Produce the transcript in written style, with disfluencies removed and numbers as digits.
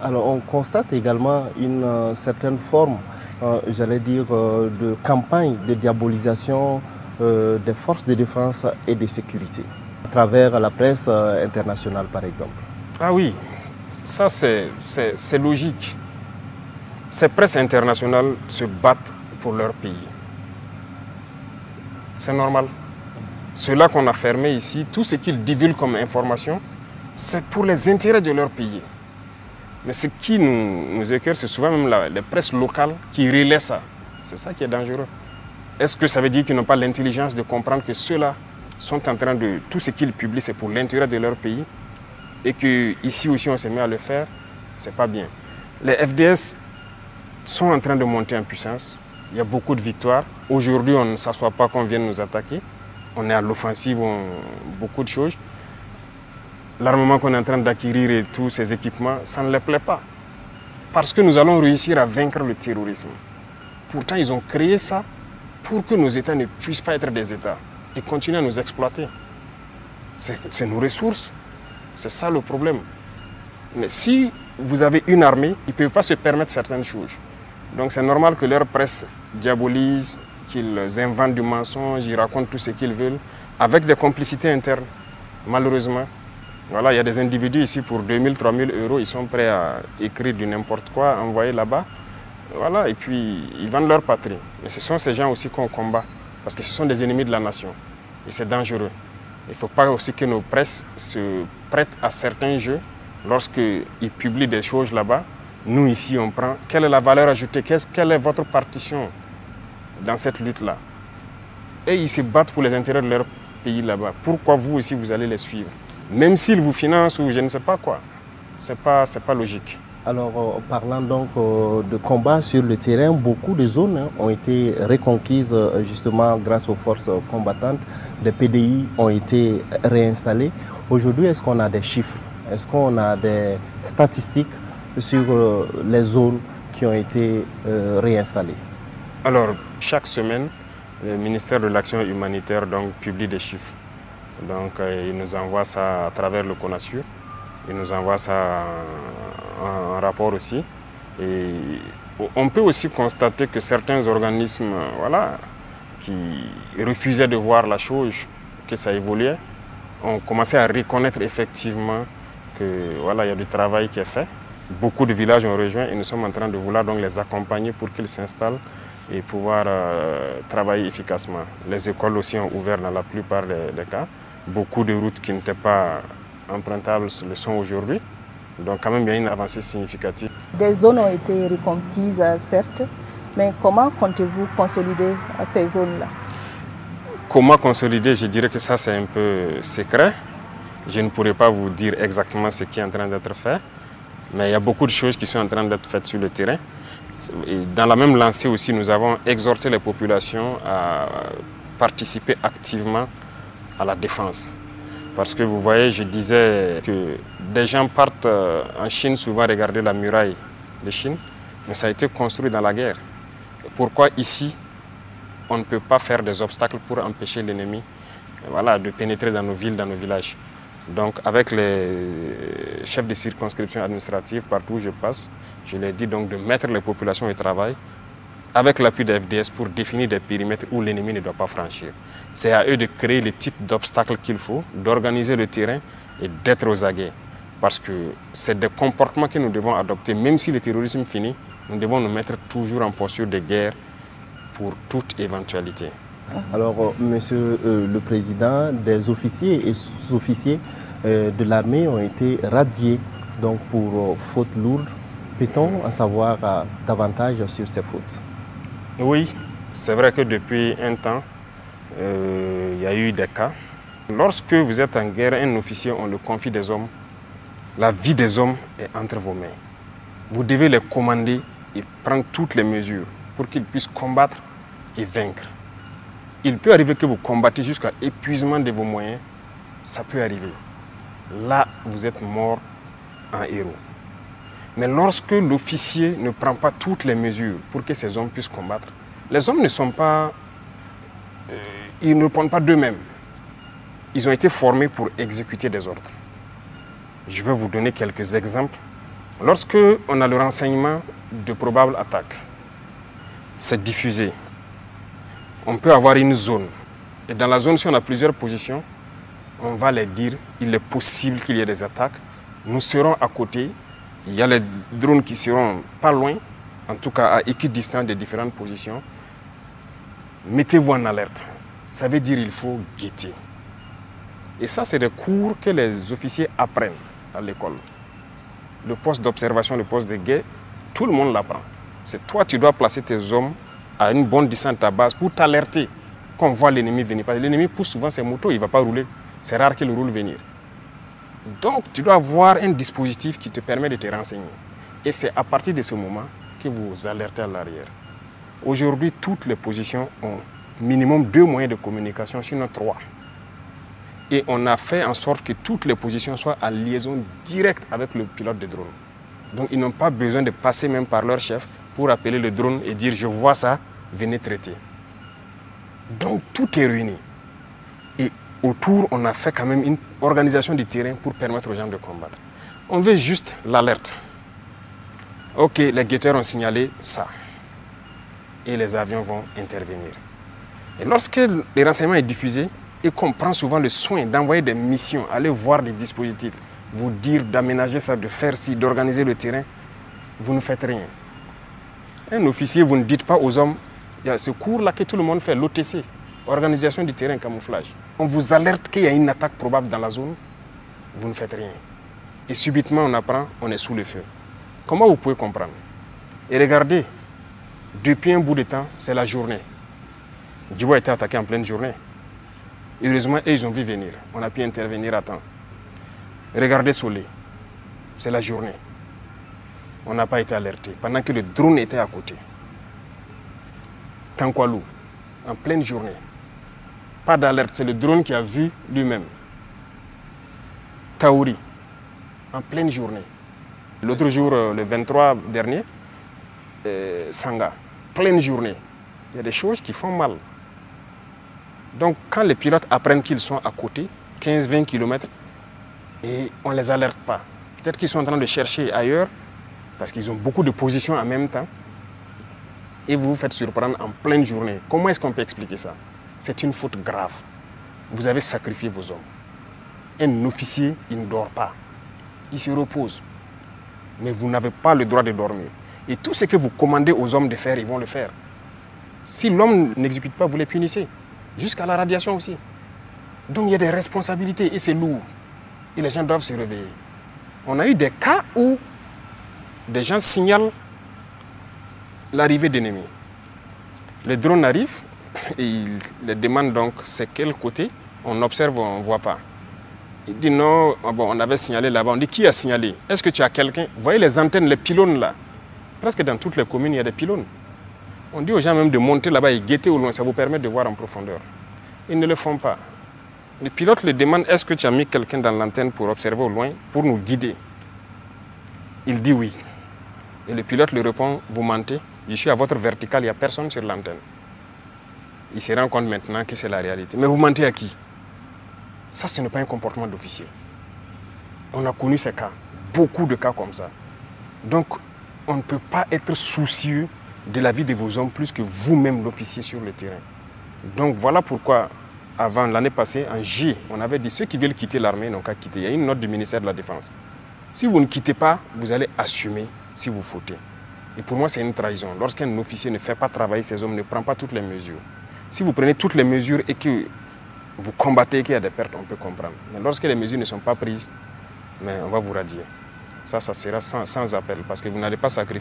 Alors on constate également une certaine forme, j'allais dire, de campagne de diabolisation des forces de défense et de sécurité, à travers la presse internationale par exemple. Ah oui, ça c'est logique. Ces presses internationales se battent pour leur pays. C'est normal. Ceux-là qu'on a fermés ici, tout ce qu'ils divulguent comme information, c'est pour les intérêts de leur pays. Mais ce qui nous écœure, c'est souvent même les presses locales qui relaient ça. C'est ça qui est dangereux. Est-ce que ça veut dire qu'ils n'ont pas l'intelligence de comprendre que ceux-là sont en train de... Tout ce qu'ils publient, c'est pour l'intérêt de leur pays et qu'ici aussi on se met à le faire, c'est pas bien. Les FDS sont en train de monter en puissance. Il y a beaucoup de victoires. Aujourd'hui, on ne s'assoit pas qu'on vienne nous attaquer. On est à l'offensive, beaucoup de choses. L'armement qu'on est en train d'acquérir et tous ces équipements, ça ne les plaît pas. Parce que nous allons réussir à vaincre le terrorisme. Pourtant, ils ont créé ça pour que nos États ne puissent pas être des États et continuer à nous exploiter. C'est nos ressources. C'est ça le problème. Mais si vous avez une armée, ils ne peuvent pas se permettre certaines choses. Donc c'est normal que leur presse diabolise, qu'ils inventent du mensonge, ils racontent tout ce qu'ils veulent, avec des complicités internes, malheureusement. Voilà, il y a des individus ici pour 2 000, 3 000 euros, ils sont prêts à écrire du n'importe quoi, envoyer là-bas. Voilà, et puis ils vendent leur patrie. Mais ce sont ces gens aussi qu'on combat, parce que ce sont des ennemis de la nation. Et c'est dangereux. Il ne faut pas aussi que nos presses se prêtent à certains jeux. Lorsqu'ils publient des choses là-bas, nous ici on prend. Quelle est la valeur ajoutée? Quelle est votre partition dans cette lutte-là? Et ils se battent pour les intérêts de leur pays là-bas. Pourquoi vous aussi vous allez les suivre? Même s'ils vous financent ou je ne sais pas quoi. C'est pas logique. Alors, parlant donc de combat sur le terrain, beaucoup de zones ont été reconquises justement grâce aux forces combattantes. Des PDI ont été réinstallés. Aujourd'hui, est-ce qu'on a des chiffres? Est-ce qu'on a des statistiques sur les zones qui ont été réinstallées? Alors, chaque semaine, le ministère de l'Action humanitaire donc, publie des chiffres. Donc, il nous envoie ça à travers le CONASUR. Il nous envoie ça en rapport aussi. Et on peut aussi constater que certains organismes voilà, qui refusaient de voir la chose, que ça évoluait, ont commencé à reconnaître effectivement que voilà, il y a du travail qui est fait. Beaucoup de villages ont rejoint et nous sommes en train de vouloir donc les accompagner pour qu'ils s'installent et pouvoir travailler efficacement. Les écoles aussi ont ouvert dans la plupart des cas. Beaucoup de routes qui n'étaient pas empruntables le sont aujourd'hui. Donc quand même, il y a une avancée significative. Des zones ont été reconquises, certes, mais comment comptez-vous consolider ces zones-là? Comment consolider? Je dirais que ça, c'est un peu secret. Je ne pourrais pas vous dire exactement ce qui est en train d'être fait, mais il y a beaucoup de choses qui sont en train d'être faites sur le terrain. Et dans la même lancée aussi, nous avons exhorté les populations à participer activement à la défense. Parce que vous voyez, je disais que des gens partent en Chine souvent regarder la muraille de Chine, mais ça a été construit dans la guerre. Et pourquoi ici, on ne peut pas faire des obstacles pour empêcher l'ennemi voilà, de pénétrer dans nos villes, dans nos villages? Donc avec les chefs de circonscription administrative, partout où je passe, je leur dis donc de mettre les populations au travail avec l'appui des FDS pour définir des périmètres où l'ennemi ne doit pas franchir. C'est à eux de créer les types d'obstacles qu'il faut, d'organiser le terrain et d'être aux aguets. Parce que c'est des comportements que nous devons adopter. Même si le terrorisme finit, nous devons nous mettre toujours en posture de guerre pour toute éventualité. Alors, Monsieur le Président, des officiers et sous-officiers de l'armée ont été radiés donc pour fautes lourdes. Peut-on en savoir davantage sur ces fautes? Oui, c'est vrai que depuis un temps, il y a eu des cas. Lorsque vous êtes en guerre, un officier, on le confie des hommes. La vie des hommes est entre vos mains. Vous devez les commander et prendre toutes les mesures pour qu'ils puissent combattre et vaincre. Il peut arriver que vous combattez jusqu'à épuisement de vos moyens. Ça peut arriver. Là, vous êtes mort en héros. Mais lorsque l'officier ne prend pas toutes les mesures pour que ces hommes puissent combattre, les hommes ne sont pas... ils ne répondent pas d'eux-mêmes. Ils ont été formés pour exécuter des ordres. Je vais vous donner quelques exemples Lorsque on a le renseignement de probables attaques, c'est diffusé. On peut avoir une zone. Et dans la zone, si on a plusieurs positions, on va les dire, il est possible qu'il y ait des attaques. Nous serons à côté. Il y a les drones qui seront pas loin, en tout cas à équidistance des différentes positions. Mettez-vous en alerte. Ça veut dire qu'il faut guetter. Et ça, c'est des cours que les officiers apprennent à l'école. Le poste d'observation, le poste de guet, tout le monde l'apprend. C'est toi, tu dois placer tes hommes à une bonne distance de ta base pour t'alerter quand on voit l'ennemi venir. Parce que l'ennemi pousse souvent ses motos, il ne va pas rouler. C'est rare qu'il roule venir. Donc, tu dois avoir un dispositif qui te permet de te renseigner. Et c'est à partir de ce moment que vous alertez à l'arrière. Aujourd'hui, toutes les positions ont minimum 2 moyens de communication, sinon 3. Et on a fait en sorte que toutes les positions soient en liaison directe avec le pilote de drone. Donc, ils n'ont pas besoin de passer même par leur chef pour appeler le drone et dire « je vois ça, venez traiter ». Donc, tout est réuni. Et autour, on a fait quand même une organisation du terrain pour permettre aux gens de combattre. On veut juste l'alerte. Ok, les guetteurs ont signalé ça. Et les avions vont intervenir. Et lorsque le renseignement est diffusé, et qu'on prend souvent le soin d'envoyer des missions, aller voir des dispositifs, vous dire d'aménager ça, de faire ci, d'organiser le terrain, vous ne faites rien. Un officier, vous ne dites pas aux hommes, il y a ce cours-là que tout le monde fait, l'OTC, organisation du terrain, camouflage. On vous alerte qu'il y a une attaque probable dans la zone, vous ne faites rien. Et subitement, on apprend, on est sous le feu. Comment vous pouvez comprendre? Et regardez, depuis un bout de temps, c'est la journée. Djibo a été attaqué en pleine journée. Heureusement, ils ont vu venir. On a pu intervenir à temps. Regardez Solé, c'est la journée. On n'a pas été alerté pendant que le drone était à côté. Tankwalou, en pleine journée. Pas d'alerte, c'est le drone qui a vu lui-même. Taouri, en pleine journée. L'autre jour, le 23 dernier, Sanga, pleine journée. Il y a des choses qui font mal. Donc, quand les pilotes apprennent qu'ils sont à côté, 15-20 km, et on ne les alerte pas. Peut-être qu'ils sont en train de chercher ailleurs, parce qu'ils ont beaucoup de positions en même temps, et vous vous faites surprendre en pleine journée. Comment est-ce qu'on peut expliquer ça? C'est une faute grave. Vous avez sacrifié vos hommes. Un officier, il ne dort pas. Il se repose. Mais vous n'avez pas le droit de dormir. Et tout ce que vous commandez aux hommes de faire, ils vont le faire. Si l'homme n'exécute pas, vous les punissez. Jusqu'à la radiation aussi. Donc il y a des responsabilités et c'est lourd. Et les gens doivent se réveiller. On a eu des cas où des gens signalent l'arrivée d'ennemis. Les drones arrivent et ils les demandent donc c'est quel côté. On observe, on ne voit pas. Il dit non, bon, on avait signalé là-bas. On dit qui a signalé? Est-ce que tu as quelqu'un? Vous voyez les antennes, les pylônes là? Presque dans toutes les communes, il y a des pylônes. On dit aux gens même de monter là-bas et guetter au loin, ça vous permet de voir en profondeur. Ils ne le font pas. Les pilotes le demandent, est-ce que tu as mis quelqu'un dans l'antenne pour observer au loin, pour nous guider? Il dit oui. Et le pilote lui répond, vous mentez, je suis à votre verticale, il n'y a personne sur l'antenne. Il se rend compte maintenant que c'est la réalité. Mais vous mentez à qui? Ça, ce n'est pas un comportement d'officier. On a connu ces cas, beaucoup de cas comme ça. Donc, on ne peut pas être soucieux de la vie de vos hommes plus que vous-même l'officier sur le terrain. Donc voilà pourquoi, avant l'année passée, en J, on avait dit ceux qui veulent quitter l'armée n'ont qu'à quitter. Il y a une note du ministère de la Défense. Si vous ne quittez pas, vous allez assumer si vous fautez. Et pour moi, c'est une trahison. Lorsqu'un officier ne fait pas travailler ses hommes, ne prend pas toutes les mesures. Si vous prenez toutes les mesures et que vous combattez et qu'il y a des pertes, on peut comprendre. Mais lorsque les mesures ne sont pas prises, mais on va vous radier. Ça sera sans appel parce que vous n'allez pas sacrifier.